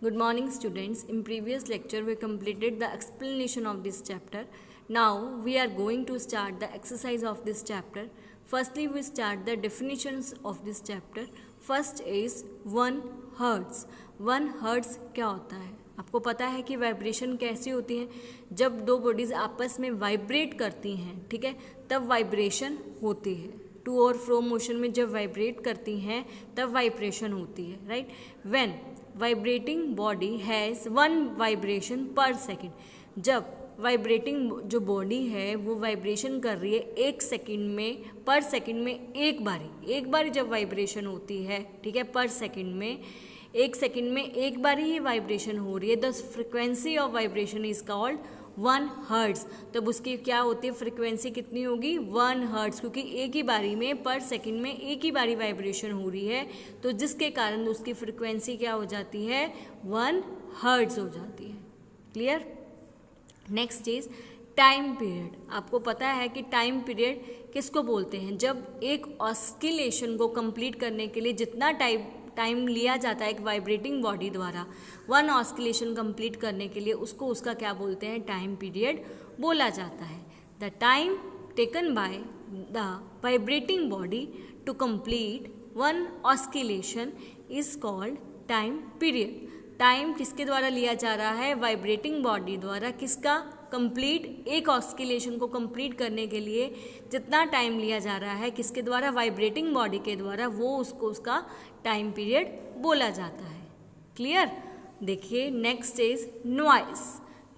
Good morning, students. In previous lecture, we completed the explanation of this chapter. Now, we are going to start the exercise of this chapter. Firstly, we start the definitions of this chapter. First is 1 hertz. 1 hertz क्या होता है? आपको पता है कि vibration कैसी होती है? जब दो बॉडीज आपस में वाइब्रेट करती हैं, ठीक है, तब वाइब्रेशन होती है. टू और फ्रो मोशन में जब वाइब्रेट करती हैं तब वाइब्रेशन होती है, right. When vibrating body has 1 vibration पर सेकेंड. जब वाइब्रेटिंग जो बॉडी है वो वाइब्रेशन कर रही है 1 सेकेंड में, पर सेकेंड में एक बारी जब वाइब्रेशन होती है, ठीक है, पर सेकेंड में 1 सेकेंड में एक बारी ही वाइब्रेशन हो रही है, the frequency of vibration is called 1 hertz. तब उसकी क्या होती है, फ्रिक्वेंसी कितनी होगी, 1 हर्ट्ज, क्योंकि एक ही बारी में पर सेकंड में एक ही बारी वाइब्रेशन हो रही है, तो जिसके कारण उसकी फ्रिक्वेंसी क्या हो जाती है, 1 हर्ट्ज हो जाती है. Clear. Next is time period. आपको पता है कि टाइम पीरियड किसको बोलते हैं, जब एक ऑस्किलेशन को कंप्लीट करने के लिए जितना टाइम लिया जाता है एक वाइब्रेटिंग बॉडी द्वारा 1 ऑस्किलेशन कंप्लीट करने के लिए, उसको उसका क्या बोलते हैं, टाइम पीरियड बोला जाता है. The time taken by the vibrating body to complete 1 oscillation is called time period. Time किसके द्वारा लिया जा रहा है, वाइब्रेटिंग बॉडी द्वारा. किसका, कंप्लीट एक ऑस्किलेशन को कंप्लीट करने के लिए जितना टाइम लिया जा रहा है किसके द्वारा, वाइब्रेटिंग बॉडी के द्वारा, वो उसको उसका टाइम पीरियड बोला जाता है. क्लियर. देखिए नेक्स्ट इज नॉइस.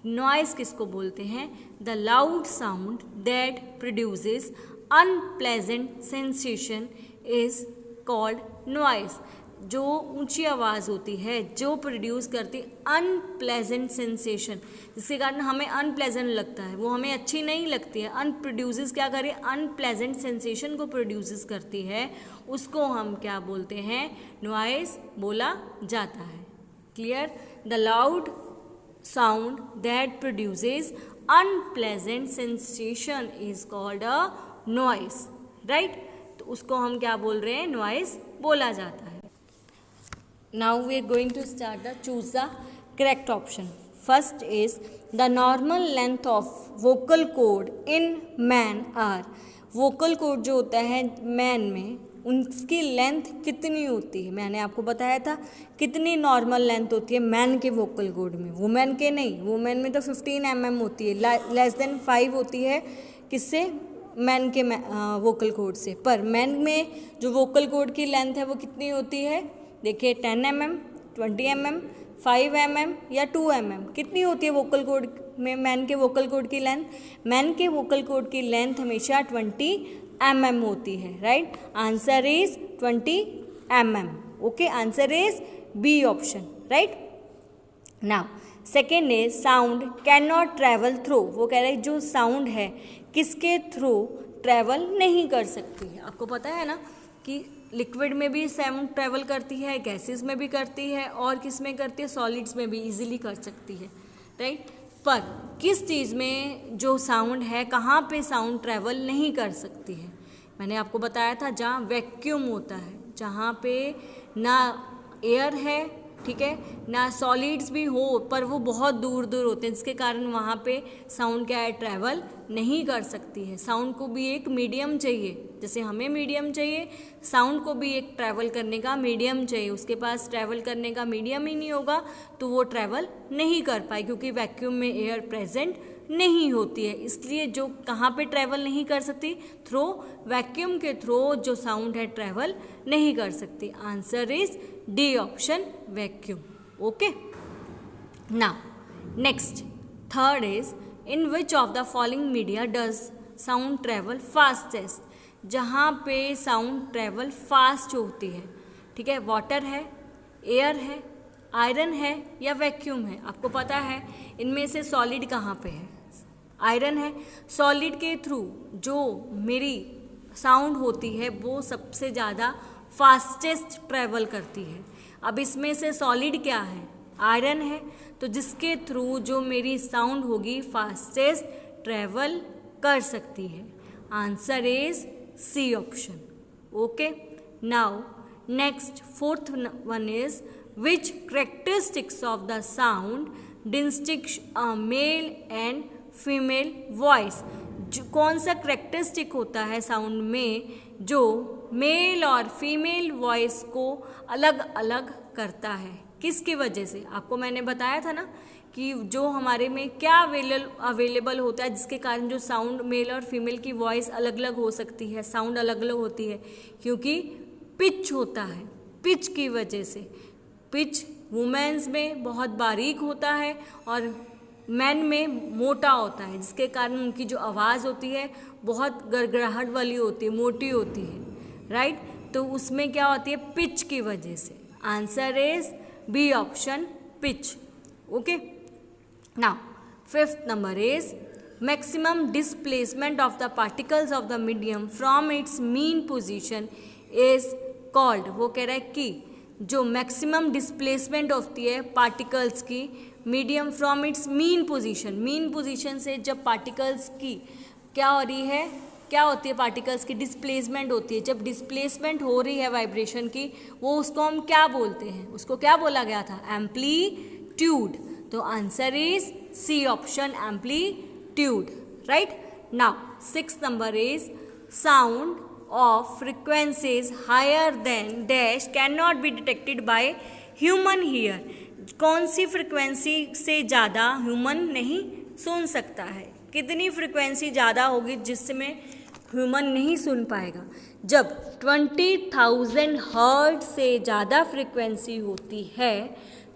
नॉइस किसको बोलते हैं, the loud sound that produces unpleasant sensation is called noise. जो ऊंची आवाज़ होती है जो प्रोड्यूस करती अनप्लेजेंट सेंसेशन, जिसके कारण हमें अनप्लेजेंट लगता है, वो हमें अच्छी नहीं लगती है. अनप्रोड्यूसेस क्या करे, अनप्लेजेंट सेंसेशन को प्रोड्यूसेस करती है, उसको हम क्या बोलते हैं, नॉइस बोला जाता है. Clear. The loud sound that produces unpleasant sensation is called a noise, right. तो उसको हम क्या बोल रहे हैं, नॉइस बोला जाता है. Now we are going to start the choose the correct option. First is the normal length of vocal cord in man are. vocal cord जो होता है मैन में, उनकी लेंथ कितनी होती है, मैंने आपको बताया था कितनी नॉर्मल लेंथ होती है मैन के वोकल कॉर्ड में. वुमेन के नहीं, वुमेन में तो 15 mm होती है, लेस देन 5 होती है किससे, मैन के वोकल कॉर्ड से. पर मैन में जो वोकल कॉर्ड की लेंथ है वो कितनी होती है, देखिए 10 mm, 20 mm, 5 mm या 2 mm. कितनी होती है वोकल कॉर्ड में, मैन के वोकल कॉर्ड की लेंथ, मैन के वोकल कॉर्ड की लेंथ हमेशा 20 mm होती है, right. Answer is 20 mm. Okay, answer is B option, right. Now second is sound can not travel through. वो कह रहे हैं जो साउंड है किसके थ्रू ट्रैवल नहीं कर सकती है. आपको पता है ना कि लिक्विड में भी साउंड ट्रैवल करती है, गैसेस में भी करती है, और किस में करती है, सॉलिड्स में भी इजीली कर सकती है, राइट. पर किस चीज़ में जो साउंड है, कहाँ पे साउंड ट्रैवल नहीं कर सकती है, मैंने आपको बताया था जहाँ वैक्यूम होता है, जहाँ पे ना एयर है, ठीक है, ना सॉलिड्स भी हो, पर वो बहुत दूर दूर होते हैं, जिसके कारण वहाँ पे साउंड क्या है, ट्रैवल नहीं कर सकती है. साउंड को भी एक मीडियम चाहिए, जैसे हमें मीडियम चाहिए, साउंड को भी एक ट्रैवल करने का मीडियम चाहिए. उसके पास ट्रैवल करने का मीडियम ही नहीं होगा तो वो ट्रैवल नहीं कर पाए, क्योंकि वैक्यूम में एयर प्रेजेंट नहीं होती है. इसलिए जो कहाँ पे ट्रैवल नहीं कर सकती, थ्रो वैक्यूम के थ्रू जो साउंड है ट्रैवल नहीं कर सकती. Answer is D option, vacuum. Okay. Now next third is in which of the following media does sound travel fastest. जहाँ पे साउंड ट्रैवल फास्ट होती है, ठीक है, वाटर है, एयर है, आयरन है या वैक्यूम है. आपको पता है इनमें से सॉलिड कहाँ पे है, आयरन है. सॉलिड के थ्रू जो मेरी साउंड होती है वो सबसे ज़्यादा फास्टेस्ट ट्रैवल करती है. अब इसमें से सॉलिड क्या है, आयरन है, तो जिसके थ्रू जो मेरी साउंड होगी फास्टेस्ट ट्रैवल कर सकती है. Answer is C option. Okay. Now next fourth one is which characteristics of the sound distinguish a male and female voice? कौन सा करेक्टरिस्टिक होता है साउंड में जो मेल और फीमेल वॉइस को अलग अलग करता है? किसकी वजह से? आपको मैंने बताया था ना कि जो हमारे में क्या अवेलेबल होता है जिसके कारण जो साउंड मेल और फीमेल की वॉइस अलग अलग हो सकती है, साउंड अलग अलग होती है, क्योंकि पिच होता है। पिच की वजह से, पिच वुमेन्स में बहुत बारीक होता है और मैन में मोटा होता है, जिसके कारण उनकी जो आवाज़ होती है बहुत गड़गड़ाहट वाली होती है, मोटी होती है, राइट। तो उसमें क्या होती है? पिच की वजह से। Answer is B option, pitch. Okay, now fifth number is maximum displacement of the particles of the medium from its mean position is called. वो कह रहा है कि जो मैक्सिमम डिस्प्लेसमेंट होती है पार्टिकल्स की medium from its mean position, mean position से जब पार्टिकल्स की क्या हो रही है, क्या होती है? पार्टिकल्स की डिस्प्लेसमेंट होती है। जब डिस्प्लेसमेंट हो रही है वाइब्रेशन की, वो उसको हम क्या बोलते हैं? उसको क्या बोला गया था? एम्पलीट्यूड। तो answer is C option, amplitude, right. Now six number is sound of frequencies higher than dash cannot be detected by human ear। कौन सी फ्रिक्वेंसी से ज़्यादा ह्यूमन नहीं सुन सकता है? कितनी फ्रिक्वेंसी ज़्यादा होगी जिसमें ह्यूमन नहीं सुन पाएगा? जब 20,000 हर्ट्ज से ज़्यादा फ्रिक्वेंसी होती है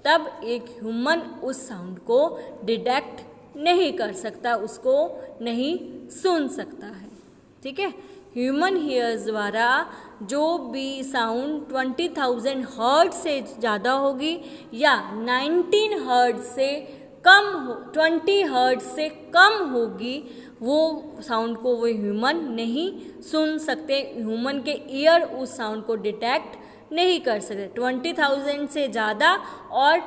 तब एक ह्यूमन उस साउंड को डिटेक्ट नहीं कर सकता, उसको नहीं सुन सकता है, ठीक है। ह्यूमन ईयर्स द्वारा जो भी साउंड 20,000 हर्ट्ज से ज़्यादा होगी या 19 हर्ट्ज से कम 20 हर्ट्ज से कम होगी, वो साउंड को वो ह्यूमन नहीं सुन सकते। ह्यूमन के ईयर उस साउंड को डिटेक्ट नहीं कर सकते। 20,000 से ज़्यादा और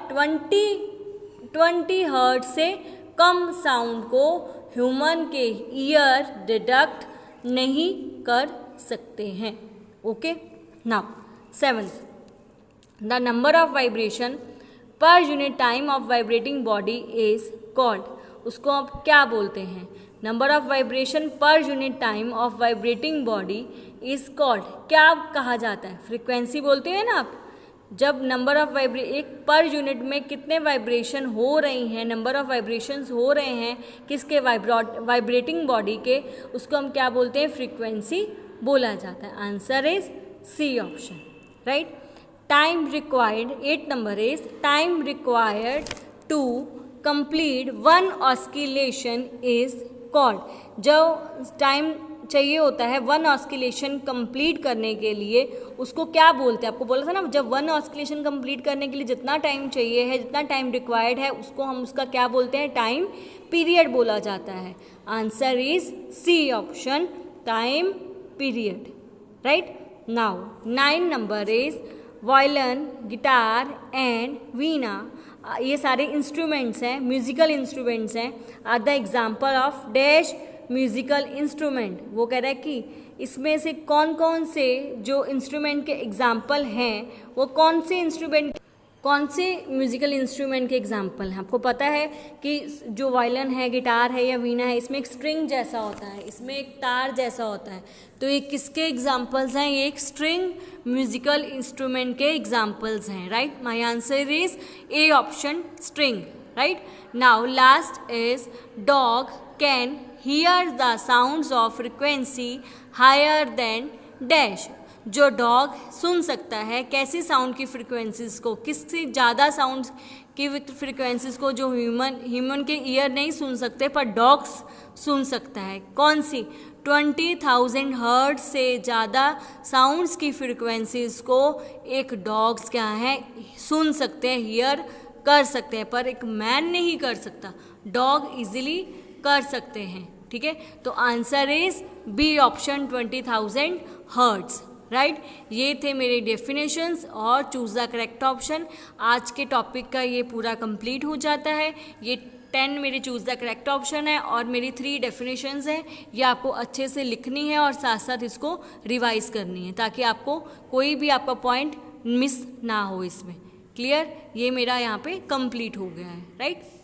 20 हर्ट्ज से कम साउंड को ह्यूमन के ईयर डिटेक्ट नहीं कर सकते हैं। Okay, now seventh, the number of vibration per unit time of vibrating body is called. उसको आप क्या बोलते हैं? Number of vibration per unit time of vibrating body is called. क्या कहा जाता है? फ्रिक्वेंसी बोलते हैं ना आप। जब नंबर ऑफ एक पर यूनिट में कितने वाइब्रेशन हो रही हैं, नंबर ऑफ वाइब्रेशंस हो रहे हैं किसके? वाइब्रेटिंग बॉडी के, उसको हम क्या बोलते हैं? फ्रीक्वेंसी बोला जाता है। Answer is C option, right. Time required, 8 number is time required to complete one oscillation is called. जो टाइम चाहिए होता है वन ऑस्किलेशन कंप्लीट करने के लिए, उसको क्या बोलते हैं? आपको बोला था ना, जब वन ऑस्किलेशन कंप्लीट करने के लिए जितना टाइम चाहिए है, जितना टाइम रिक्वायर्ड है, उसको हम उसका क्या बोलते हैं? टाइम पीरियड बोला जाता है। Answer is C option, time period, right. Now 9 number is violin, guitar and veena, ये सारे इंस्ट्रूमेंट्स हैं, म्यूजिकल इंस्ट्रूमेंट्स हैं, are the example of dash musical instrument. वो कह रहा है कि इसमें से कौन कौन से जो इंस्ट्रूमेंट के एग्जाम्पल हैं, वो कौन से इंस्ट्रूमेंट, कौन से म्यूज़िकल इंस्ट्रूमेंट के एग्जाम्पल हैं? आपको पता है कि जो वायलिन है, गिटार है या वीणा है, इसमें एक स्ट्रिंग जैसा होता है, इसमें एक तार जैसा होता है। तो ये किसके एग्जाम्पल्स हैं? ये एक स्ट्रिंग म्यूज़िकल इंस्ट्रूमेंट के एग्जाम्पल्स हैं, right. My answer is A option, string, right. Now last is dog can hear the sounds of frequency higher than dash। जो डॉग सुन सकता है कैसी साउंड की फ्रिक्वेंसीज को, किससे ज़्यादा साउंड की फ्रिक्वेंसीज को जो ह्यूमन के ईयर नहीं सुन सकते पर डॉग्स सुन सकता है। कौन सी? 20,000 हर्ट्ज से ज़्यादा साउंड्स की फ्रिक्वेंसीज को एक डॉग्स क्या है सुन सकते हैं, हियर कर सकते हैं, पर एक मैन नहीं कर सकता। डॉग इजीली कर सकते हैं, ठीक है। तो answer is B option, 20,000 hertz, right. ये थे मेरे डेफिनेशंस और चूज़ द करेक्ट ऑप्शन। आज के टॉपिक का ये पूरा कंप्लीट हो जाता है। ये 10 मेरे चूज़ द करेक्ट ऑप्शन है और मेरी 3 डेफिनेशंस हैं। ये आपको अच्छे से लिखनी है और साथ साथ इसको रिवाइज करनी है ताकि आपको कोई भी आपका पॉइंट मिस ना हो इसमें। क्लियर, ये मेरा यहाँ पे कंप्लीट हो गया है, राइट।